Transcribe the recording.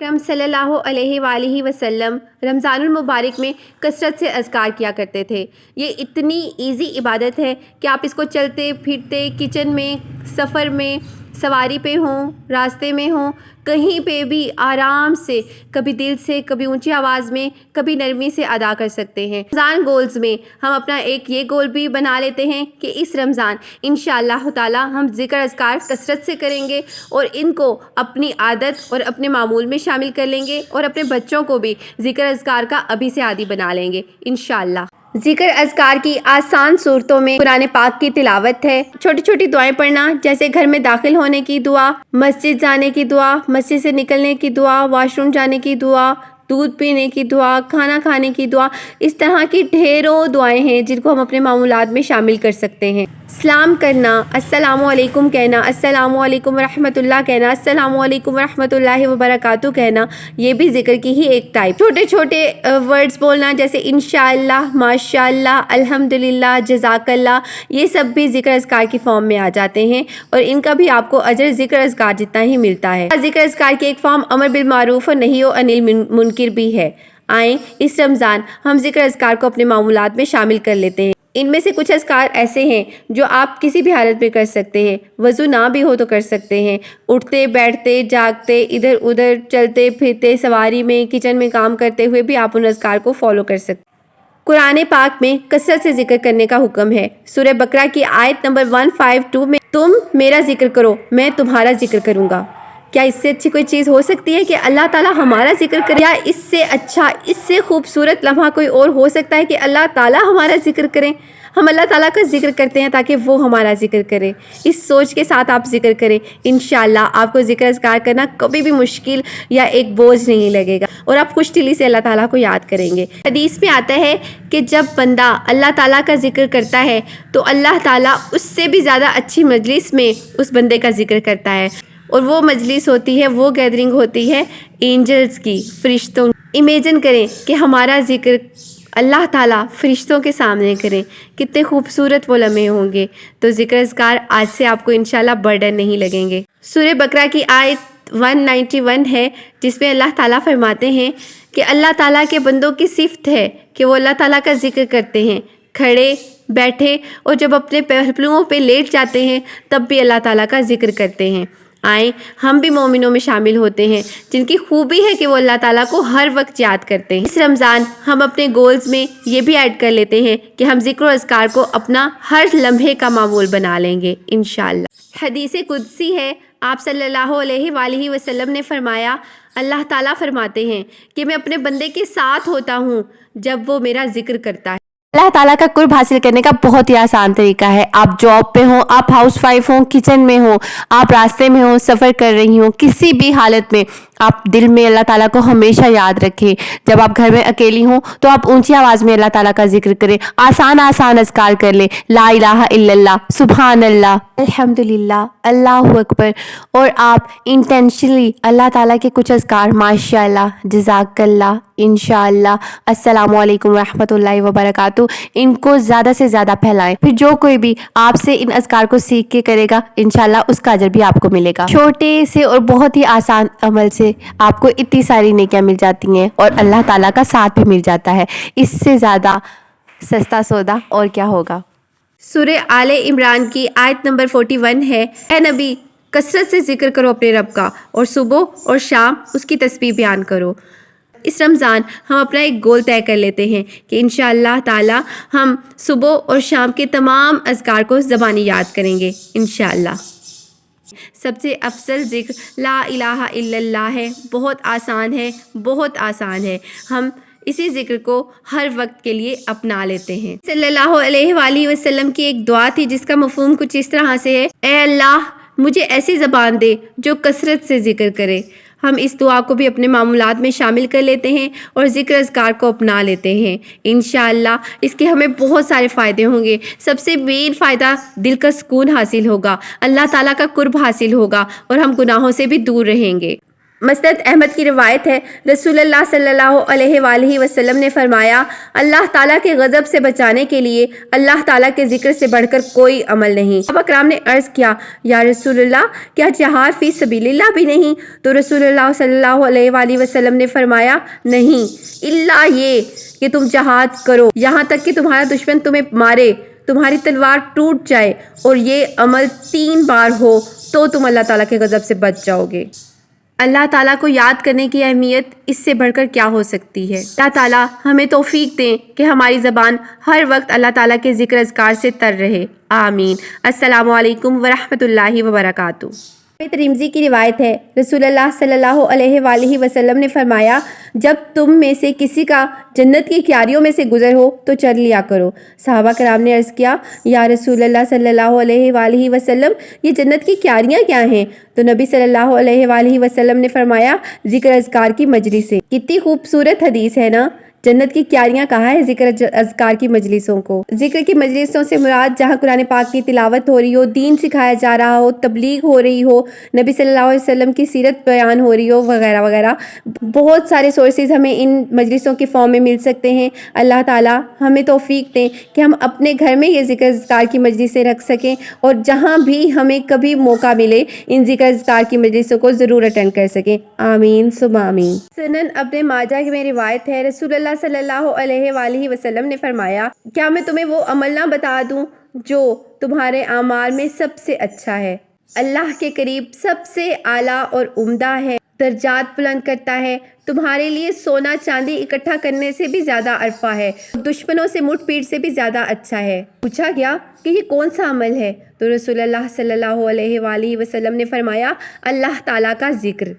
اکرم صلی اللہ علیہ وآلہ وسلم رمضان المبارک میں کثرت سے اذکار کیا کرتے تھے۔ یہ اتنی ایزی عبادت ہے کہ آپ اس کو چلتے پھرتے، کچن میں، سفر میں، سواری پہ ہوں، راستے میں ہوں، کہیں پہ بھی آرام سے، کبھی دل سے، کبھی اونچی آواز میں، کبھی نرمی سے ادا کر سکتے ہیں۔ رمضان گولز میں ہم اپنا ایک یہ گول بھی بنا لیتے ہیں کہ اس رمضان انشاءاللہ تعالی ہم ذکر اذکار کثرت سے کریں گے اور ان کو اپنی عادت اور اپنے معمول میں شامل کر لیں گے اور اپنے بچوں کو بھی ذکر اذکار کا ابھی سے عادی بنا لیں گے انشاءاللہ۔ ذکر اذکار کی آسان صورتوں میں قرآن پاک کی تلاوت ہے، چھوٹی چھوٹی دعائیں پڑھنا، جیسے گھر میں داخل ہونے کی دعا، مسجد جانے کی دعا، مسجد سے نکلنے کی دعا، واش روم جانے کی دعا، دودھ پینے کی دعا، کھانا کھانے کی دعا، اس طرح کی ڈھیروں دعائیں ہیں جن کو ہم اپنے معمولات میں شامل کر سکتے ہیں۔ سلام کرنا، السلام علیکم کہنا، السلام علیکم ورحمۃ اللہ کہنا، السلام علیکم ورحمۃ اللہ وبرکاتہ کہنا، یہ بھی ذکر کی ہی ایک ٹائپ۔ چھوٹے چھوٹے ورڈز بولنا جیسے انشاءاللہ، ماشاءاللہ، الحمدللہ، جزاک اللہ، یہ سب بھی ذکر اذکار کی فارم میں آ جاتے ہیں اور ان کا بھی آپ کو اجر ذکر اذکار جتنا ہی ملتا ہے۔ ذکر اذکار کی ایک فارم امر بالمعروف اور نہی عن المنکر بھی ہے۔ آئیں اس رمضان ہم ذکر اذکار کو اپنے معمولات میں شامل کر لیتے ہیں۔ ان میں سے کچھ اذکار ایسے ہیں جو آپ کسی بھی حالت میں کر سکتے ہیں، وضو نہ بھی ہو تو کر سکتے ہیں، اٹھتے بیٹھتے جاگتے، ادھر ادھر چلتے پھرتے، سواری میں، کچن میں کام کرتے ہوئے بھی آپ ان اذکار کو فالو کر سکتے ہیں۔ قرآن پاک میں کثرت سے ذکر کرنے کا حکم ہے۔ سورہ بقرہ کی آیت نمبر 152 میں تم میرا ذکر کرو میں تمہارا ذکر کروں گا۔ کیا اس سے اچھی کوئی چیز ہو سکتی ہے کہ اللہ تعالیٰ ہمارا ذکر کرے؟ یا اس سے اچھا، اس سے خوبصورت لمحہ کوئی اور ہو سکتا ہے کہ اللہ تعالیٰ ہمارا ذکر کریں؟ ہم اللہ تعالیٰ کا ذکر کرتے ہیں تاکہ وہ ہمارا ذکر کرے۔ اس سوچ کے ساتھ آپ ذکر کریں، انشاءاللہ آپ کو ذکر اذکار کرنا کبھی بھی مشکل یا ایک بوجھ نہیں لگے گا اور آپ خوش دلی سے اللہ تعالیٰ کو یاد کریں گے۔ حدیث میں آتا ہے کہ جب بندہ اللہ تعالیٰ کا ذکر کرتا ہے تو اللہ تعالیٰ اس سے بھی زیادہ اچھی مجلس میں اس بندے کا ذکر کرتا ہے، اور وہ مجلس ہوتی ہے، وہ گیدرنگ ہوتی ہے اینجلز کی، فرشتوں۔ امیجن کریں کہ ہمارا ذکر اللہ تعالیٰ فرشتوں کے سامنے کریں، کتنے خوبصورت وہ لمحے ہوں گے۔ تو ذکر اذکار آج سے آپ کو انشاءاللہ برڈن نہیں لگیں گے۔ سورہ بقرہ کی آیت 191 ہے جس میں اللہ تعالیٰ فرماتے ہیں کہ اللہ تعالیٰ کے بندوں کی صفت ہے کہ وہ اللہ تعالیٰ کا ذکر کرتے ہیں، کھڑے بیٹھے اور جب اپنے پہلوؤں پہ لیٹ جاتے ہیں تب بھی اللہ تعالیٰ کا ذکر کرتے ہیں۔ آئیں ہم بھی مومنوں میں شامل ہوتے ہیں جن کی خوبی ہے کہ وہ اللہ تعالیٰ کو ہر وقت یاد کرتے ہیں۔ اس رمضان ہم اپنے گولز میں یہ بھی ایڈ کر لیتے ہیں کہ ہم ذکر و اذکار کو اپنا ہر لمحے کا معمول بنا لیں گے انشاءاللہ۔ حدیث قدسی ہے، آپ صلی اللہ علیہ وآلہ وسلم نے فرمایا، اللہ تعالیٰ فرماتے ہیں کہ میں اپنے بندے کے ساتھ ہوتا ہوں جب وہ میرا ذکر کرتا ہے۔ اللہ تعالیٰ کا قرب حاصل کرنے کا بہت ہی آسان طریقہ ہے۔ آپ جاب پہ ہوں، آپ ہاؤس وائف ہوں، کچن میں ہوں، آپ راستے میں ہوں، سفر کر رہی ہوں، کسی بھی حالت میں آپ دل میں اللہ تعالیٰ کو ہمیشہ یاد رکھیں۔ جب آپ گھر میں اکیلی ہوں تو آپ اونچی آواز میں اللہ تعالیٰ کا ذکر کریں، آسان اذکار کر لیں، لا الہ الا اللہ، سبحان اللہ، الحمدللہ، اللہ اکبر، اور آپ انٹینشنلی اللہ تعالیٰ کے کچھ اذکار، ماشاءاللہ، جزاک اللہ، انشاءاللہ، السلام علیکم ورحمۃ اللہ وبرکاتہ، ان کو زیادہ سے زیادہ پھیلائیں۔ پھر جو کوئی بھی آپ سے ان اذکار کو سیکھ کے کرے گا انشاءاللہ اس کا اجر بھی آپ کو ملے گا۔ چھوٹے سے اور بہت ہی آسان عمل سے آپ کو اتنی ساری نیکیاں مل جاتی ہیں اور اللہ تعالیٰ کا ساتھ بھی مل جاتا ہے۔ اس سے زیادہ سستا سودا اور کیا ہوگا۔ سورہ آل عمران کی آیت نمبر 41 ہے، اے نبی کثرت سے ذکر کرو اپنے رب کا اور صبح اور شام اس کی تسبیح بیان کرو۔ اس رمضان ہم اپنا ایک گول طے کر لیتے ہیں کہ انشاءاللہ تعالی ہم صبح اور شام کے تمام اذکار کو زبانی یاد کریں گے انشاءاللہ۔ سب سے افضل ذکر لا الہ الا اللہ ہے، بہت آسان ہے، بہت آسان ہے، ہم اسی ذکر کو ہر وقت کے لیے اپنا لیتے ہیں۔ صلی اللہ علیہ وآلہ وسلم کی ایک دعا تھی جس کا مفہوم کچھ اس طرح سے ہے، اے اللہ مجھے ایسی زبان دے جو کثرت سے ذکر کرے۔ ہم اس دعا کو بھی اپنے معمولات میں شامل کر لیتے ہیں اور ذکر اذکار کو اپنا لیتے ہیں انشاءاللہ۔ اس کے ہمیں بہت سارے فائدے ہوں گے۔ سب سے مین فائدہ دل کا سکون حاصل ہوگا، اللہ تعالیٰ کا قرب حاصل ہوگا اور ہم گناہوں سے بھی دور رہیں گے۔ مسند احمد کی روایت ہے، رسول اللہ صلی اللہ علیہ وآلہ وسلم نے فرمایا، اللہ تعالیٰ کے غضب سے بچانے کے لیے اللہ تعالیٰ کے ذکر سے بڑھ کر کوئی عمل نہیں۔ صحابہ کرام نے عرض کیا، یا رسول اللہ، کیا جہاد فی سبیل اللہ بھی نہیں؟ تو رسول اللہ صلی اللہ علیہ وآلہ وسلم نے فرمایا، نہیں، الا یہ کہ تم جہاد کرو یہاں تک کہ تمہارا دشمن تمہیں مارے، تمہاری تلوار ٹوٹ جائے، اور یہ عمل 3 بار ہو تو تم اللہ تعالیٰ کے غضب سے بچ جاؤ گے۔ اللہ تعالیٰ کو یاد کرنے کی اہمیت اس سے بڑھ کر کیا ہو سکتی ہے؟ اللہ تعالیٰ ہمیں توفیق دیں کہ ہماری زبان ہر وقت اللہ تعالیٰ کے ذکر اذکار سے تر رہے، آمین۔ السلام علیکم ورحمۃ اللہ وبرکاتہ۔ ترمذی کی روایت ہے، رسول اللہ صلی اللہ علیہ وآلہ وسلم نے فرمایا، جب تم میں سے کسی کا جنت کی کیاریوں میں سے گزر ہو تو چل لیا کرو۔ صحابہ کرام نے عرض کیا، یا رسول اللہ صلی اللہ علیہ وآلہ وسلم، یہ جنت کی کیاریاں کیا ہیں؟ تو نبی صلی اللہ علیہ وآلہ وسلم نے فرمایا، ذکر اذکار کی مجلسیں۔ کتنی خوبصورت حدیث ہے نا؟ جنت کی کیاریاں کہا ہے ذکر اذکار کی مجلسوں کو۔ ذکر کی مجلسوں سے مراد جہاں قرآن پاک کی تلاوت ہو رہی ہو، دین سکھایا جا رہا ہو، تبلیغ ہو رہی ہو، نبی صلی اللہ علیہ وسلم کی سیرت بیان ہو رہی ہو، وغیرہ وغیرہ۔ بہت سارے سورسز ہمیں ان مجلسوں کے فارم میں مل سکتے ہیں۔ اللہ تعالیٰ ہمیں توفیق دیں کہ ہم اپنے گھر میں یہ ذکر اذکار کی مجلسیں رکھ سکیں، اور جہاں بھی ہمیں کبھی موقع ملے ان ذکر اذکار کی مجلسوں کو ضرور اٹینڈ کر سکیں، آمین ثم آمین۔ سنن ابن ماجہ میں روایت ہے، رسول اللہ صلی اللہ علیہ وآلہ وسلم نے فرمایا، کیا میں تمہیں وہ عمل نہ بتا دوں جو تمہارے اعمال میں سب سے اچھا ہے، اللہ کے قریب سب سے اعلیٰ اور عمدہ ہے، درجات بلند کرتا ہے، تمہارے لیے سونا چاندی اکٹھا کرنے سے بھی زیادہ عرفہ ہے، دشمنوں سے مٹ پیٹ سے بھی زیادہ اچھا ہے۔ پوچھا گیا کہ یہ کون سا عمل ہے؟ تو رسول اللہ صلی اللہ علیہ وآلہ وسلم نے فرمایا، اللہ تعالیٰ کا ذکر۔